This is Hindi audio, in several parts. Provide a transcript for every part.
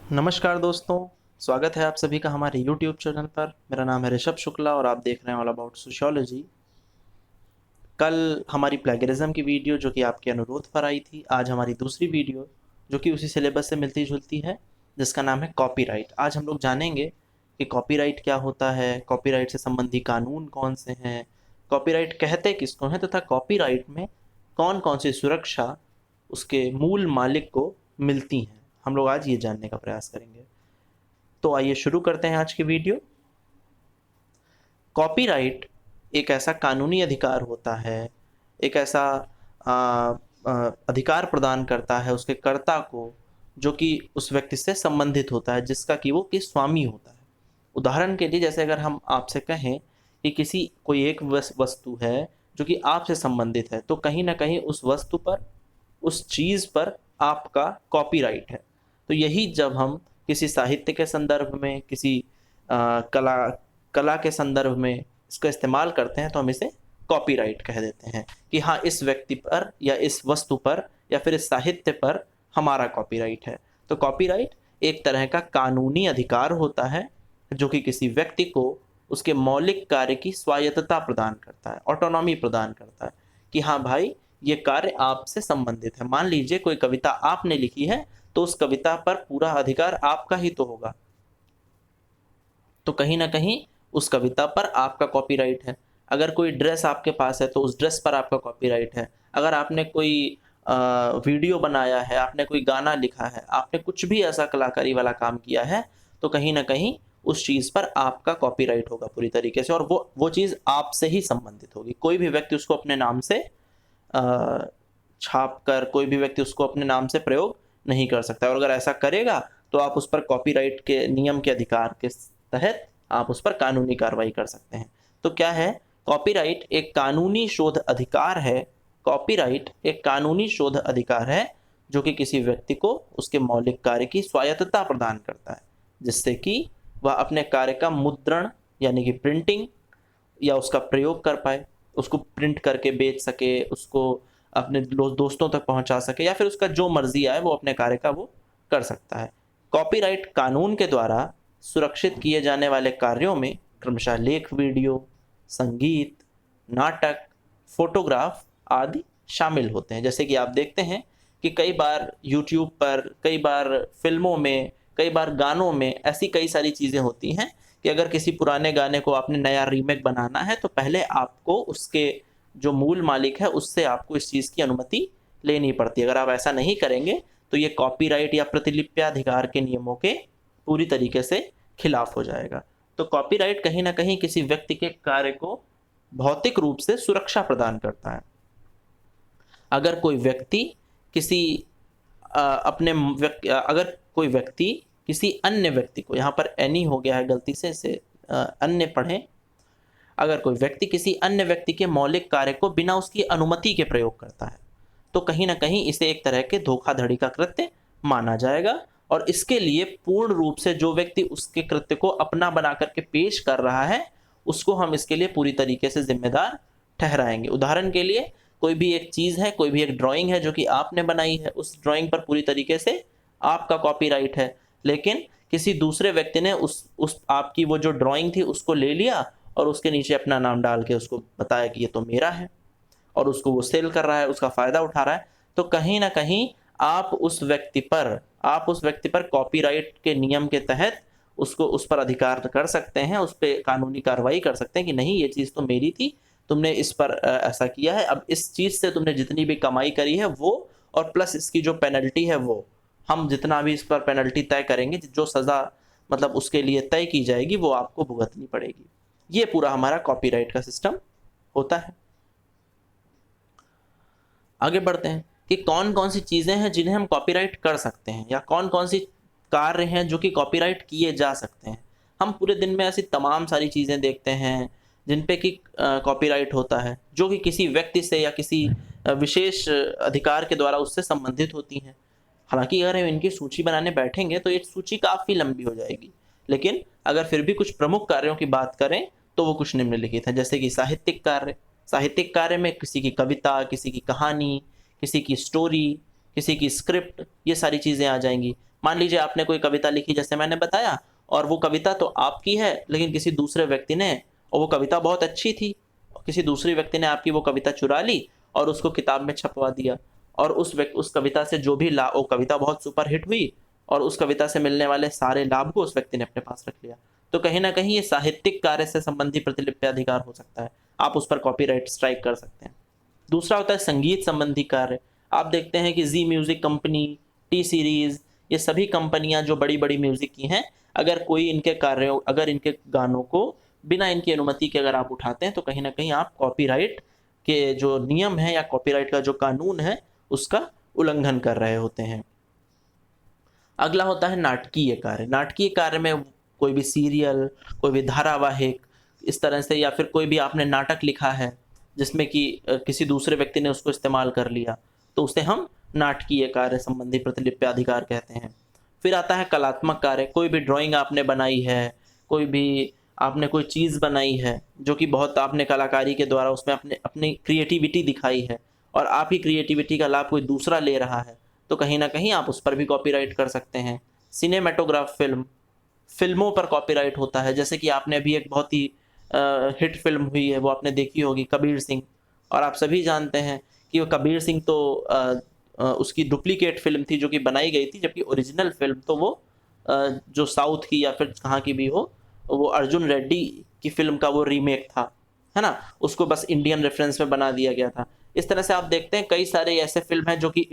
नमस्कार दोस्तों, स्वागत है आप सभी का हमारे YouTube चैनल पर। मेरा नाम है ऋषभ शुक्ला और आप देख रहे हैं ऑल अबाउट सोशियोलॉजी। कल हमारी प्लेगरिज्म की वीडियो जो कि आपके अनुरोध पर आई थी, आज हमारी दूसरी वीडियो जो कि उसी सिलेबस से मिलती जुलती है, जिसका नाम है कॉपीराइट। आज हम लोग जानेंगे कि कॉपीराइट क्या होता है, कॉपीराइट से संबंधी कानून कौन से हैं, कॉपीराइट कहते किसको हैं, तथा कॉपीराइट में कौन कौन सी सुरक्षा उसके मूल मालिक को मिलती हैं। हम लोग आज ये जानने का प्रयास करेंगे। तो आइए शुरू करते हैं आज की वीडियो। कॉपीराइट एक ऐसा कानूनी अधिकार होता है, एक ऐसा आ, अधिकार प्रदान करता है उसके कर्ता को, जो कि उस व्यक्ति से संबंधित होता है, जिसका कि वो कि स्वामी होता है। उदाहरण के लिए, जैसे अगर हम आपसे कहें कि किसी कोई एक वस्तु है जो कि आपसे संबंधित है, तो कहीं ना कहीं उस वस्तु पर, उस चीज़ पर आपका कॉपीराइट है। तो यही जब हम किसी साहित्य के संदर्भ में, किसी कला कला के संदर्भ में इसका इस्तेमाल करते हैं, तो हम इसे कॉपीराइट कह देते हैं कि हाँ, इस व्यक्ति पर या इस वस्तु पर या फिर इस साहित्य पर हमारा कॉपीराइट है। तो कॉपीराइट एक तरह का कानूनी अधिकार होता है जो कि किसी व्यक्ति को उसके मौलिक कार्य की स्वायत्तता प्रदान करता है, ऑटोनॉमी प्रदान करता है कि हाँ भाई, ये कार्य आपसे संबंधित है। मान लीजिए कोई कविता आपने लिखी है, तो उस कविता पर पूरा अधिकार आपका ही तो होगा। तो कहीं ना कहीं उस कविता पर आपका कॉपीराइट है। अगर कोई ड्रेस आपके पास है तो उस ड्रेस पर आपका कॉपीराइट है। अगर आपने कोई वीडियो बनाया है, आपने कोई गाना लिखा है, आपने कुछ भी ऐसा कलाकारी वाला काम किया है, तो कहीं ना कहीं उस चीज़ पर आपका कॉपीराइट होगा पूरी तरीके से, और वो चीज़ आपसे ही संबंधित होगी। कोई भी व्यक्ति उसको अपने नाम से छाप कर, कोई भी व्यक्ति उसको अपने नाम से प्रयोग नहीं कर सकता। और अगर ऐसा करेगा तो आप उस पर कॉपीराइट के नियम के अधिकार के तहत आप उस पर कानूनी कार्रवाई कर सकते हैं। तो क्या है, कॉपीराइट एक कानूनी शोध अधिकार है। कॉपीराइट एक कानूनी शोध अधिकार है जो कि किसी व्यक्ति को उसके मौलिक कार्य की स्वायत्तता प्रदान करता है, जिससे कि वह अपने कार्य का मुद्रण यानी कि प्रिंटिंग या उसका प्रयोग कर पाए, उसको प्रिंट करके बेच सके, उसको अपने दोस्तों तक पहुंचा सके, या फिर उसका जो मर्जी आए वो अपने कार्य का वो कर सकता है। कॉपीराइट कानून के द्वारा सुरक्षित किए जाने वाले कार्यों में क्रमशः लेख, वीडियो, संगीत, नाटक, फोटोग्राफ आदि शामिल होते हैं। जैसे कि आप देखते हैं कि कई बार यूट्यूब पर, कई बार फिल्मों में, कई बार गानों में ऐसी कई सारी चीज़ें होती हैं कि अगर किसी पुराने गाने को आपने नया रीमेक बनाना है, तो पहले आपको उसके जो मूल मालिक है उससे आपको इस चीज़ की अनुमति लेनी पड़ती है। अगर आप ऐसा नहीं करेंगे तो ये कॉपीराइट या प्रतिलिप्याधिकार के नियमों के पूरी तरीके से खिलाफ हो जाएगा। तो कॉपीराइट कहीं ना कहीं किसी व्यक्ति के कार्य को भौतिक रूप से सुरक्षा प्रदान करता है। अगर कोई व्यक्ति किसी अगर कोई व्यक्ति किसी अन्य व्यक्ति को, यहाँ पर एनी हो गया है गलती से, इसे अन्य पढ़ें। अगर कोई व्यक्ति किसी अन्य व्यक्ति के मौलिक कार्य को बिना उसकी अनुमति के प्रयोग करता है, तो कहीं ना कहीं इसे एक तरह के धोखाधड़ी का कृत्य माना जाएगा, और इसके लिए पूर्ण रूप से जो व्यक्ति उसके कृत्य को अपना बना करके पेश कर रहा है, उसको हम इसके लिए पूरी तरीके से जिम्मेदार ठहराएंगे। उदाहरण के लिए, कोई भी एक चीज़ है, कोई भी एक ड्राइंग है जो कि आपने बनाई है, उस ड्राइंग पर पूरी तरीके से आपका कॉपीराइट है, लेकिन किसी दूसरे व्यक्ति ने उस आपकी वो जो ड्राइंग थी उसको ले लिया और उसके नीचे अपना नाम डाल के उसको बताया कि ये तो मेरा है, और उसको वो सेल कर रहा है, उसका फ़ायदा उठा रहा है। तो कहीं ना कहीं आप उस व्यक्ति पर कॉपीराइट के नियम के तहत उसको, उस पर अधिकार कर सकते हैं, उस पर कानूनी कार्रवाई कर सकते हैं कि नहीं, ये चीज़ तो मेरी थी, तुमने इस पर ऐसा किया है, अब इस चीज़ से तुमने जितनी भी कमाई करी है वो, और प्लस इसकी जो पेनल्टी है वो, हम जितना भी इस पर पेनल्टी तय करेंगे, जो सज़ा मतलब उसके लिए तय की जाएगी, वो आपको भुगतनी पड़ेगी। ये पूरा हमारा कॉपीराइट का सिस्टम होता है। आगे बढ़ते हैं कि कौन कौन सी चीज़ें हैं जिन्हें हम कॉपीराइट कर सकते हैं, या कौन कौन सी कार्य हैं जो कि कॉपीराइट किए जा सकते हैं। हम पूरे दिन में ऐसी तमाम सारी चीज़ें देखते हैं जिन पे कि कॉपीराइट होता है, जो कि किसी व्यक्ति से या किसी विशेष अधिकार के द्वारा उससे संबंधित होती हैं। हालांकि अगर हम इनकी सूची बनाने बैठेंगे तो ये सूची काफ़ी लंबी हो जाएगी, लेकिन अगर फिर भी कुछ प्रमुख कार्यों की बात करें तो वो कुछ निम्नलिखित हैं। जैसे कि साहित्यिक कार्य, साहित्यिक कार्य में किसी की कविता, किसी की कहानी, किसी की स्टोरी, किसी की स्क्रिप्ट, ये सारी चीज़ें आ जाएंगी। मान लीजिए आपने कोई कविता लिखी जैसे मैंने बताया, और वो कविता तो आपकी है लेकिन किसी दूसरे व्यक्ति ने, और वो कविता बहुत अच्छी थी, किसी दूसरे व्यक्ति ने आपकी वो कविता चुरा ली और उसको किताब में छपवा दिया, और उस कविता से जो भी वो कविता बहुत सुपर हिट हुई और उस कविता से मिलने वाले सारे लाभ को उस व्यक्ति ने अपने पास रख लिया। तो कहीं ना कहीं ये साहित्यिक कार्य से संबंधी प्रतिलिपि अधिकार हो सकता है, आप उस पर कॉपीराइट स्ट्राइक कर सकते हैं। दूसरा होता है संगीत संबंधी कार्य। आप देखते हैं कि जी म्यूजिक कंपनी, टी सीरीज, ये सभी कंपनियां जो बड़ी बड़ी म्यूजिक की हैं, अगर कोई इनके कार्यों, अगर इनके गानों को बिना इनकी अनुमति के अगर आप उठाते हैं तो कहीं ना कहीं आप कॉपीराइट के जो नियम है या कॉपीराइट का जो कानून है उसका उल्लंघन कर रहे होते हैं। अगला होता है नाटकीय कार्य। नाटकीय कार्य में कोई भी सीरियल, कोई भी धारावाहिक, इस तरह से, या फिर कोई भी आपने नाटक लिखा है जिसमें कि किसी दूसरे व्यक्ति ने उसको इस्तेमाल कर लिया, तो उसे हम नाटकीय कार्य संबंधी प्रतिलिपि अधिकार कहते हैं। फिर आता है कलात्मक कार्य। कोई भी ड्राइंग आपने बनाई है, कोई भी आपने कोई चीज़ बनाई है जो कि बहुत आपने कलाकारी के द्वारा उसमें अपने अपनी क्रिएटिविटी दिखाई है, और आप ही क्रिएटिविटी का लाभ कोई दूसरा ले रहा है, तो कहीं ना कहीं आप उस पर भी कॉपीराइट कर सकते हैं। सिनेमेटोग्राफ, फिल्मों पर कॉपीराइट होता है, जैसे कि आपने अभी एक बहुत ही हिट फिल्म हुई है, वो आपने देखी होगी, कबीर सिंह, और आप सभी जानते हैं कि वो कबीर सिंह तो उसकी डुप्लीकेट फिल्म थी जो कि बनाई गई थी, जबकि ओरिजिनल फिल्म तो वो जो साउथ की या फिर कहाँ की भी हो, वो अर्जुन रेड्डी की फिल्म का वो रीमेक था, है ना, उसको बस इंडियन रेफरेंस में बना दिया गया था। इस तरह से आप देखते हैं कई सारे ऐसे फिल्म हैं जो कि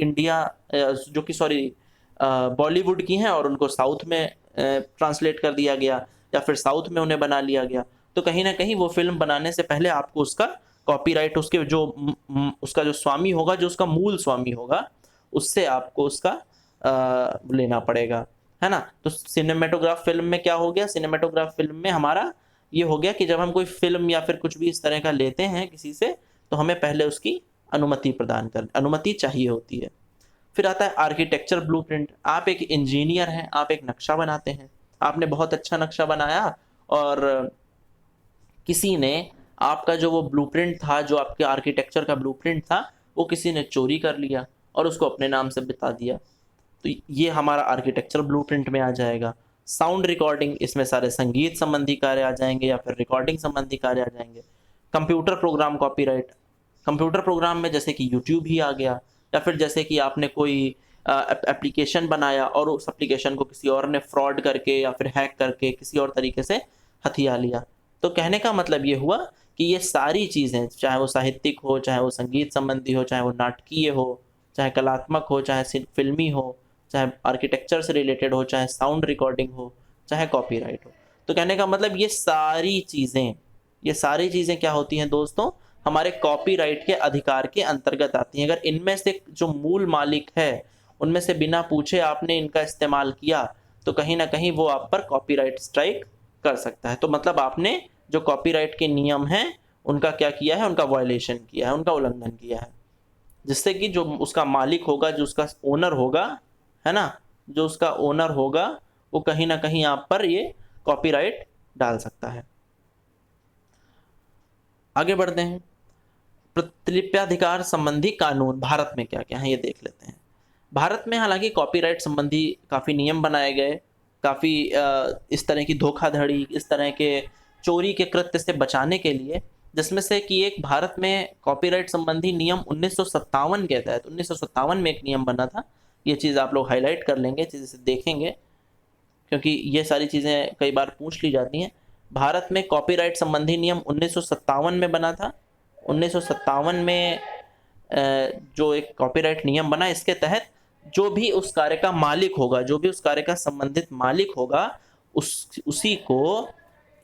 जो कि सॉरी बॉलीवुड की हैं और उनको साउथ में ट्रांसलेट कर दिया गया या फिर साउथ में उन्हें बना लिया गया। तो कहीं ना कहीं वो फिल्म बनाने से पहले आपको उसका कॉपीराइट, उसके जो उसका जो स्वामी होगा, जो उसका मूल स्वामी होगा, उससे आपको उसका लेना पड़ेगा, है ना। तो सिनेमेटोग्राफ फिल्म में क्या हो गया, सिनेमेटोग्राफ फिल्म में हमारा ये हो गया कि जब हम कोई फिल्म या फिर कुछ भी इस तरह का लेते हैं किसी से, तो हमें पहले उसकी अनुमति चाहिए होती है। फिर आता है आर्किटेक्चर ब्लूप्रिंट। आप एक इंजीनियर हैं, आप एक नक्शा बनाते हैं, आपने बहुत अच्छा नक्शा बनाया और किसी ने आपका जो वो ब्लूप्रिंट था, जो आपके आर्किटेक्चर का ब्लूप्रिंट था, वो किसी ने चोरी कर लिया और उसको अपने नाम से बता दिया, तो ये हमारा आर्किटेक्चर ब्लूप्रिंट में आ जाएगा। साउंड रिकॉर्डिंग, इसमें सारे संगीत संबंधी कार्य आ जाएंगे या फिर रिकॉर्डिंग संबंधी कार्य आ जाएंगे। Computer program copyright, computer program में जैसे कि यूट्यूब ही आ गया, या फिर जैसे कि आपने कोई एप्लीकेशन बनाया और उस एप्लीकेशन को किसी और ने फ्रॉड करके या फिर हैक करके किसी और तरीके से हथिया लिया। तो कहने का मतलब ये हुआ कि ये सारी चीज़ें, चाहे वो साहित्यिक हो, चाहे वो संगीत संबंधी हो, चाहे वो नाटकीय हो, चाहे कलात्मक हो, चाहे फिल्मी हो, चाहे आर्किटेक्चर से रिलेटेड हो, चाहे साउंड रिकॉर्डिंग हो, चाहे कॉपीराइट हो, तो कहने का मतलब ये सारी चीज़ें क्या होती हैं दोस्तों, हमारे कॉपीराइट के अधिकार के अंतर्गत आती हैं। अगर इनमें से जो मूल मालिक है उनमें से बिना पूछे आपने इनका इस्तेमाल किया, तो कहीं ना कहीं वो आप पर कॉपीराइट स्ट्राइक कर सकता है। तो मतलब आपने जो कॉपीराइट के नियम हैं उनका क्या किया है, उनका वायलेशन किया है, उनका उल्लंघन किया है, जिससे कि जो उसका मालिक होगा, जो उसका ओनर होगा, है ना, जो उसका ओनर होगा, वो कहीं ना कहीं आप पर ये कॉपीराइट डाल सकता है। आगे बढ़ते हैं, प्रतिलिप्याधिकार संबंधी कानून भारत में क्या क्या है ये देख लेते हैं। भारत में हालांकि कॉपीराइट संबंधी काफ़ी नियम बनाए गए, काफ़ी इस तरह की धोखाधड़ी, इस तरह के चोरी के कृत्य से बचाने के लिए, जिसमें से कि एक भारत में कॉपीराइट संबंधी नियम 1957 के तहत, 1957 में एक नियम बना था। ये चीज़ आप लोग हाईलाइट कर लेंगे, चीज़ से देखेंगे, क्योंकि ये सारी चीज़ें कई बार पूछ ली जाती हैं। भारत में कॉपीराइट संबंधी नियम 1957 में बना था। 1957 में जो एक कॉपीराइट नियम बना, इसके तहत जो भी उस कार्य का मालिक होगा, जो भी उस कार्य का संबंधित मालिक होगा, उसी को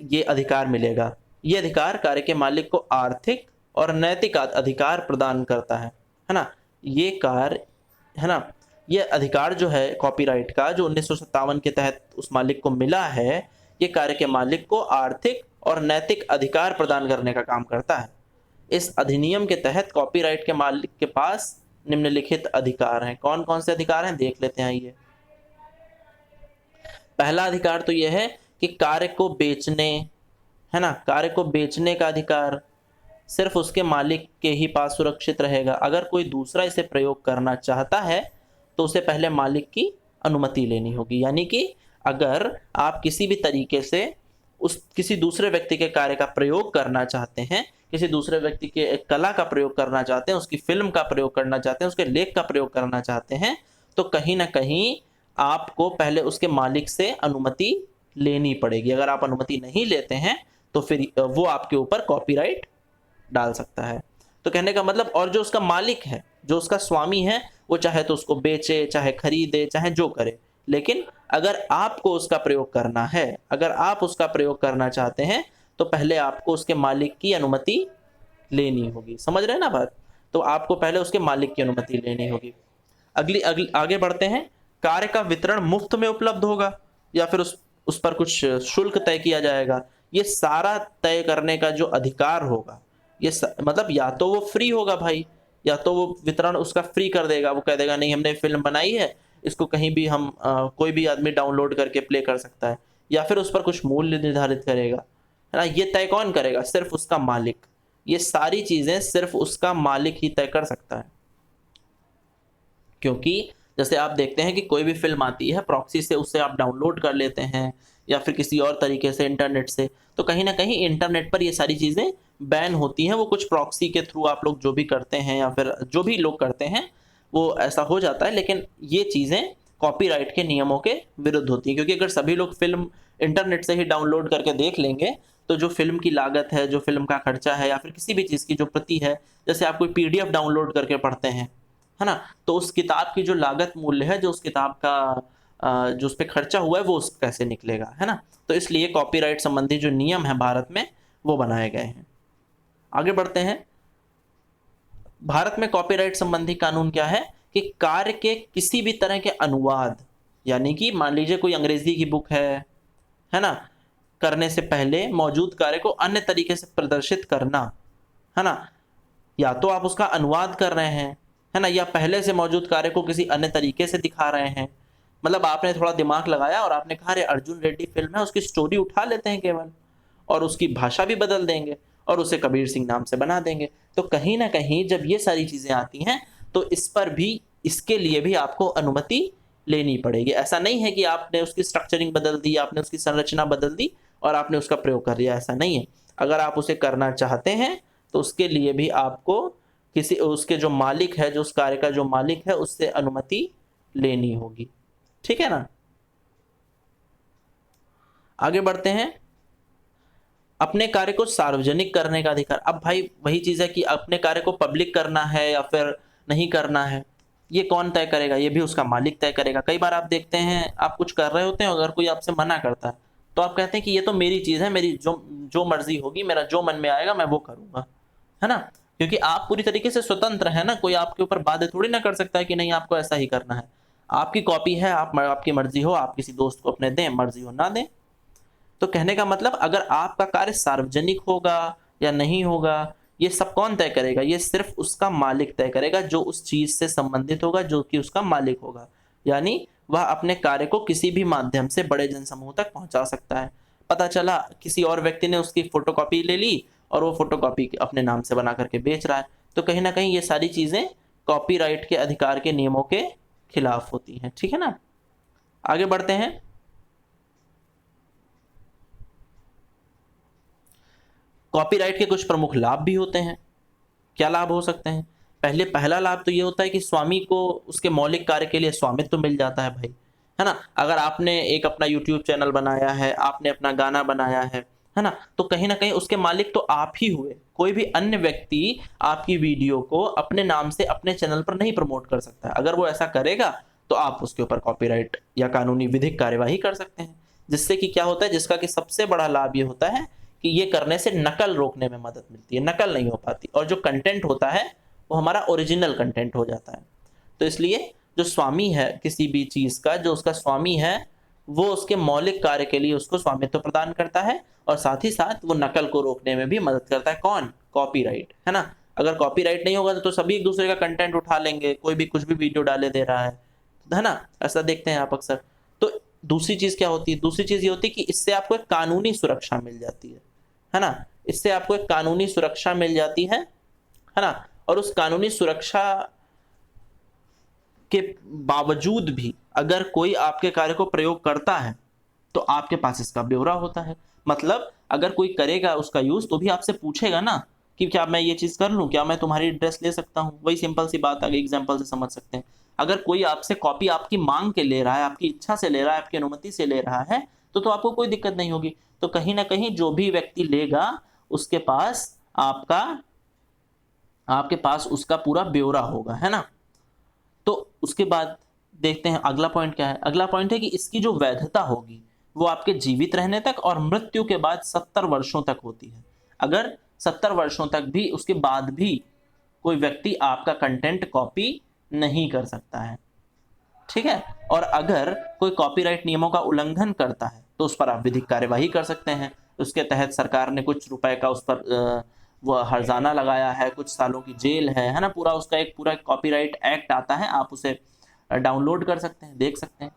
ये अधिकार मिलेगा। ये अधिकार कार्य के मालिक को आर्थिक और नैतिक अधिकार प्रदान करता है ना। ये कार्य, है ना, ये अधिकार जो है कॉपीराइट का, जो 1957 के तहत उस मालिक को मिला है, ये कार्य के मालिक को आर्थिक और नैतिक अधिकार प्रदान करने का काम करता है। इस अधिनियम के तहत कॉपीराइट के मालिक के पास निम्नलिखित अधिकार हैं। कौन कौन से अधिकार हैं देख लेते हैं। ये पहला अधिकार तो यह है कि कार्य को बेचने, है ना, कार्य को बेचने का अधिकार सिर्फ उसके मालिक के ही पास सुरक्षित रहेगा। अगर कोई दूसरा इसे प्रयोग करना चाहता है तो उसे पहले मालिक की अनुमति लेनी होगी। यानी कि अगर आप किसी भी तरीके से उस किसी दूसरे व्यक्ति के कार्य का प्रयोग करना चाहते हैं, किसी दूसरे व्यक्ति के कला का प्रयोग करना चाहते हैं, उसकी फिल्म का प्रयोग करना चाहते हैं, उसके लेख का प्रयोग करना चाहते हैं, तो कहीं ना कहीं आपको पहले उसके मालिक से अनुमति लेनी पड़ेगी। अगर आप अनुमति नहीं लेते हैं तो फिर वो आपके ऊपर कॉपीराइट डाल सकता है। तो कहने का मतलब, और जो उसका मालिक है, जो उसका स्वामी है, वो चाहे तो उसको बेचे, चाहे खरीदे, चाहे जो करे, लेकिन अगर आपको उसका प्रयोग करना है, अगर आप उसका प्रयोग करना चाहते हैं, तो पहले आपको उसके मालिक की अनुमति लेनी होगी। समझ रहे हैं ना बात? तो आपको पहले उसके मालिक की अनुमति लेनी होगी। अगली अगली आगे बढ़ते हैं। कार्य का वितरण मुफ्त में उपलब्ध होगा या फिर उस पर कुछ शुल्क तय किया जाएगा? ये सारा तय करने का जो अधिकार होगा, मतलब या तो वो फ्री होगा भाई, या तो वो वितरण उसका फ्री कर देगा, वो कह देगा नहीं हमने फिल्म बनाई है, इसको कहीं भी हम कोई भी आदमी डाउनलोड करके प्ले कर सकता है, या फिर उस पर कुछ मूल्य निर्धारित करेगा, है ना। ये तय कौन करेगा? सिर्फ उसका मालिक। ये सारी चीजें सिर्फ उसका मालिक ही तय कर सकता है। क्योंकि जैसे आप देखते हैं कि कोई भी फिल्म आती है, प्रॉक्सी से उससे आप डाउनलोड कर लेते हैं या फिर किसी और तरीके से इंटरनेट से, तो कहीं ना कहीं इंटरनेट पर ये सारी चीज़ें बैन होती हैं। वो कुछ प्रॉक्सी के थ्रू आप लोग जो भी करते हैं या फिर जो भी लोग करते हैं वो ऐसा हो जाता है, लेकिन ये चीज़ें कॉपीराइट के नियमों के विरुद्ध होती हैं। क्योंकि अगर सभी लोग फिल्म इंटरनेट से ही डाउनलोड करके देख लेंगे तो जो फिल्म की लागत है, जो फिल्म का खर्चा है, या फिर किसी भी चीज़ की जो प्रति है, जैसे आप कोई PDF डाउनलोड करके पढ़ते हैं, है ना, तो उस किताब की जो लागत मूल्य है, जो उस किताब का जो उस पर खर्चा हुआ है, वो उस कैसे निकलेगा, है ना। तो इसलिए कॉपीराइट संबंधी जो नियम है भारत में वो बनाए गए हैं। आगे बढ़ते हैं। भारत में कॉपीराइट संबंधी कानून क्या है कि कार्य के किसी भी तरह के अनुवाद, यानी कि मान लीजिए कोई अंग्रेजी की बुक है ना, करने से पहले मौजूद कार्य को अन्य तरीके से प्रदर्शित करना, है ना, या तो आप उसका अनुवाद कर रहे हैं, है ना, या पहले से मौजूद कार्य को किसी अन्य तरीके से दिखा रहे हैं। मतलब आपने थोड़ा दिमाग लगाया और आपने कहा अरे अर्जुन रेड्डी फिल्म है, उसकी स्टोरी उठा लेते हैं केवल, और उसकी भाषा भी बदल देंगे और उसे कबीर सिंह नाम से बना देंगे। तो कहीं ना कहीं जब ये सारी चीजें आती हैं तो इस पर भी, इसके लिए भी आपको अनुमति लेनी पड़ेगी। ऐसा नहीं है कि आपने उसकी स्ट्रक्चरिंग बदल दी, आपने उसकी संरचना बदल दी और आपने उसका प्रयोग कर लिया, ऐसा नहीं है। अगर आप उसे करना चाहते हैं तो उसके लिए भी आपको किसी, उसके जो मालिक है, जो उस कार्य का जो मालिक है, उससे अनुमति लेनी होगी। ठीक है ना। आगे बढ़ते हैं। अपने कार्य को सार्वजनिक करने का अधिकार। अब भाई वही चीज है कि अपने कार्य को पब्लिक करना है या फिर नहीं करना है, ये कौन तय करेगा? ये भी उसका मालिक तय करेगा। कई बार आप देखते हैं, आप कुछ कर रहे होते हैं, अगर कोई आपसे मना करता है तो आप कहते हैं कि ये तो मेरी चीज है, मेरी जो जो मर्जी होगी, मेरा जो मन में आएगा मैं वो करूंगा, है ना। क्योंकि आप पूरी तरीके से स्वतंत्र है ना, कोई आपके ऊपर बाध्य थोड़ी ना कर सकता है कि नहीं आपको ऐसा ही करना है। आपकी कॉपी है, आपकी मर्जी हो, आप किसी दोस्त को अपने दें, मर्जी हो ना दें। तो कहने का मतलब, अगर आपका कार्य सार्वजनिक होगा या नहीं होगा, ये सब कौन तय करेगा? ये सिर्फ उसका मालिक तय करेगा, जो उस चीज से संबंधित होगा, जो कि उसका मालिक होगा। यानी वह अपने कार्य को किसी भी माध्यम से बड़े जनसमूह तक पहुंचा सकता है। पता चला किसी और व्यक्ति ने उसकी फोटोकॉपी ले ली और वो फोटोकॉपी अपने नाम से बना करके बेच रहा है, तो कहीं ना कहीं ये सारी चीजें कॉपीराइट के अधिकार के नियमों के खिलाफ होती हैं। ठीक है ना। आगे बढ़ते हैं। कॉपीराइट के कुछ प्रमुख लाभ भी होते हैं। क्या लाभ हो सकते हैं? पहला लाभ तो ये होता है कि स्वामी को उसके मौलिक कार्य के लिए स्वामित्व तो मिल जाता है भाई, है ना। अगर आपने एक अपना यूट्यूब चैनल बनाया है, आपने अपना गाना बनाया है ना, तो कहीं ना कहीं उसके मालिक तो आप ही हुए। कोई भी अन्य व्यक्ति आपकी वीडियो को अपने नाम से अपने चैनल पर नहीं प्रमोट कर सकता है। अगर वो ऐसा करेगा तो आप उसके ऊपर कॉपीराइट या कानूनी विधिक कार्यवाही कर सकते हैं। जिससे कि क्या होता है, जिसका कि सबसे बड़ा लाभ ये होता है कि ये करने से नकल रोकने में मदद मिलती है, नकल नहीं हो पाती, और जो कंटेंट होता है वो हमारा ओरिजिनल कंटेंट हो जाता है। तो इसलिए जो स्वामी है किसी भी चीज का, जो उसका स्वामी है, वो उसके मौलिक कार्य के लिए उसको स्वामित्व प्रदान करता है, और साथ ही साथ वो नकल को रोकने में भी मदद करता है। कौन? कॉपीराइट, है ना। अगर कॉपीराइट नहीं होगा तो सभी एक दूसरे का कंटेंट उठा लेंगे, कोई भी कुछ भी वीडियो डाले दे रहा है ना। ऐसा देखते हैं आप अक्सर। तो दूसरी चीज क्या होती है? दूसरी चीज ये होती है कि इससे आपको एक कानूनी सुरक्षा मिल जाती है ना। इससे आपको एक कानूनी सुरक्षा मिल जाती है ना। और उस कानूनी सुरक्षा के बावजूद भी अगर कोई आपके कार्य को प्रयोग करता है तो आपके पास इसका ब्यौरा होता है। मतलब अगर कोई करेगा उसका यूज तो भी आपसे पूछेगा ना कि क्या मैं ये चीज कर लूं, क्या मैं तुम्हारी ड्रेस ले सकता हूं। वही सिंपल सी बात आगे एग्जांपल से समझ सकते हैं। अगर कोई आपसे कॉपी आपकी मांग के ले रहा है, आपकी इच्छा से ले रहा है, आपकी अनुमति से ले रहा है, तो आपको कोई दिक्कत नहीं होगी। तो कहीं ना कहीं जो भी व्यक्ति लेगा उसके पास आपके पास उसका पूरा ब्यौरा होगा, है ना। तो उसके बाद देखते हैं अगला पॉइंट क्या है। अगला पॉइंट है कि इसकी जो वैधता होगी वो आपके जीवित रहने तक और मृत्यु के बाद 70 वर्षों तक होती है। अगर 70 वर्षों तक भी उसके बाद भी कोई व्यक्ति आपका कंटेंट कॉपी नहीं कर सकता है, ठीक है। और अगर कोई कॉपीराइट नियमों का उल्लंघन करता है तो उस पर आप विधिक कार्यवाही कर सकते हैं। उसके तहत सरकार ने कुछ रुपए का उस पर वो हर्जाना लगाया है, कुछ सालों की जेल है ना। पूरा उसका एक पूरा कॉपीराइट एक्ट आता है, आप उसे डाउनलोड कर सकते हैं, देख सकते हैं।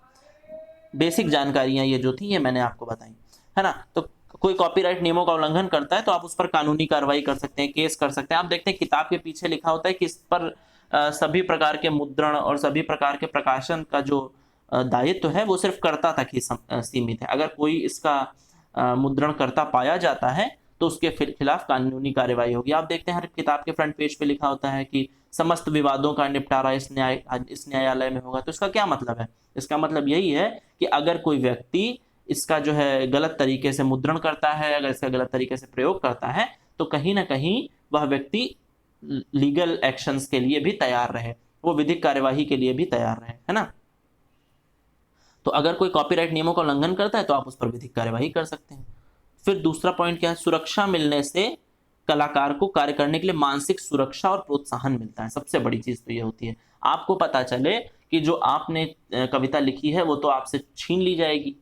बेसिक जानकारियां ये जो थी ये मैंने आपको बताई, है ना। तो कोई कॉपीराइट नियमों का उल्लंघन करता है तो आप उस पर कानूनी कार्रवाई कर सकते हैं, केस कर सकते हैं। आप देखते हैं किताब के पीछे लिखा होता है कि इस पर सभी प्रकार के मुद्रण और सभी प्रकार के प्रकाशन का जो दायित्व है वो सिर्फ कर्ता तक ही सीमित है। अगर कोई इसका मुद्रण करता पाया जाता है तो उसके खिलाफ कानूनी कार्यवाही होगी। आप देखते हैं हर किताब के फ्रंट पेज पे लिखा होता है कि समस्त विवादों का निपटारा इस न्यायालय में होगा। तो इसका क्या मतलब है? इसका मतलब यही है कि अगर कोई व्यक्ति इसका जो है गलत तरीके से मुद्रण करता है, अगर इसका गलत तरीके से प्रयोग करता है, तो कहीं ना कहीं वह व्यक्ति लीगल एक्शंस के लिए भी तैयार रहे, वो विधिक कार्यवाही के लिए भी तैयार रहे, है ना। तो अगर कोई कॉपीराइट नियमों का उल्लंघन करता है तो आप उस पर विधिक कार्यवाही कर सकते हैं। फिर दूसरा पॉइंट क्या है? सुरक्षा मिलने से कलाकार को कार्य करने के लिए मानसिक सुरक्षा और प्रोत्साहन मिलता है। सबसे बड़ी चीज तो ये होती है, आपको पता चले कि जो आपने कविता लिखी है वो तो आपसे छीन ली जाएगी,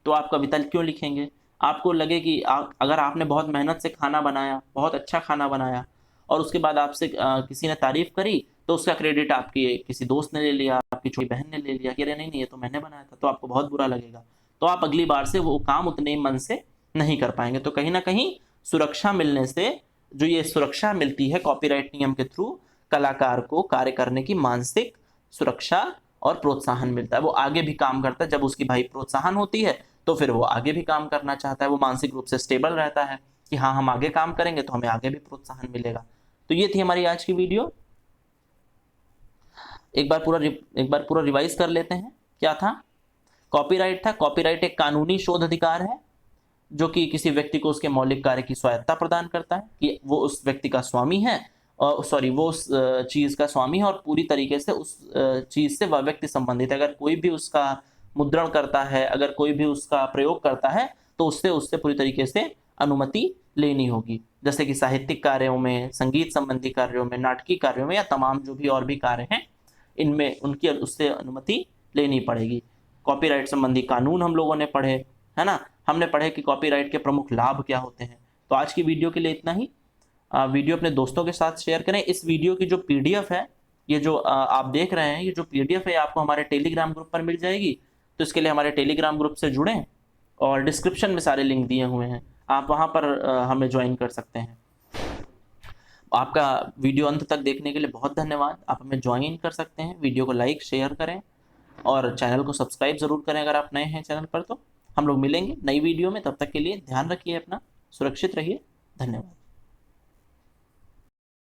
तो आप कविता क्यों लिखेंगे? आपको लगे कि अगर आपने बहुत मेहनत से खाना बनाया, बहुत अच्छा खाना बनाया, और उसके बाद आपसे किसी ने तारीफ करी, तो उसका क्रेडिट आपके किसी दोस्त ने ले लिया, आपकी छोटी बहन ने ले लिया कि अरे नहीं नहीं ये तो मैंने बनाया था, तो आपको बहुत बुरा लगेगा। तो आप अगली बार से वो काम उतने मन से नहीं कर पाएंगे। तो कहीं ना कहीं सुरक्षा मिलने से, जो ये सुरक्षा मिलती है कॉपीराइट नियम के थ्रू, कलाकार को कार्य करने की मानसिक सुरक्षा और प्रोत्साहन मिलता है। वो आगे भी काम करता है। जब उसकी भाई प्रोत्साहन होती है तो फिर वो आगे भी काम करना चाहता है, वो मानसिक रूप से स्टेबल रहता है कि हाँ हम आगे काम करेंगे तो हमें आगे भी प्रोत्साहन मिलेगा। तो ये थी हमारी आज की वीडियो। एक बार पूरा रिवाइज कर लेते हैं। क्या था? कॉपीराइट था, कॉपीराइट एक कानूनी शोध अधिकार है जो कि किसी व्यक्ति को उसके मौलिक कार्य की स्वायत्ता प्रदान करता है कि वो उस व्यक्ति का स्वामी है, और वो उस चीज का स्वामी है और पूरी तरीके से उस चीज से वह व्यक्ति संबंधित है। अगर कोई भी उसका मुद्रण करता है, अगर कोई भी उसका प्रयोग करता है, तो उससे पूरी तरीके से अनुमति लेनी होगी। जैसे कि साहित्यिक कार्यों में, संगीत संबंधी कार्यों में, नाटकीय कार्यों में, या तमाम जो भी और भी कार्य हैं इनमें उनकी उससे अनुमति लेनी पड़ेगी। कॉपीराइट संबंधी कानून हम लोगों ने पढ़े, है ना। हमने पढ़े कि कॉपीराइट के प्रमुख लाभ क्या होते हैं। तो आज की वीडियो के लिए इतना ही। वीडियो अपने दोस्तों के साथ शेयर करें। इस वीडियो की जो पीडीएफ है, ये जो आप देख रहे हैं, ये जो पीडीएफ है आपको हमारे टेलीग्राम ग्रुप पर मिल जाएगी। तो इसके लिए हमारे टेलीग्राम ग्रुप से जुड़ें, और डिस्क्रिप्शन में सारे लिंक दिए हुए हैं, आप वहाँ पर हमें ज्वाइन कर सकते हैं। आपका वीडियो अंत तक देखने के लिए बहुत धन्यवाद। आप हमें ज्वाइन कर सकते हैं, वीडियो को लाइक शेयर करें और चैनल को सब्सक्राइब जरूर करें अगर आप नए हैं चैनल पर। तो हम लोग मिलेंगे नई वीडियो में, तब तक के लिए ध्यान रखिए अपना, सुरक्षित रहिए। धन्यवाद।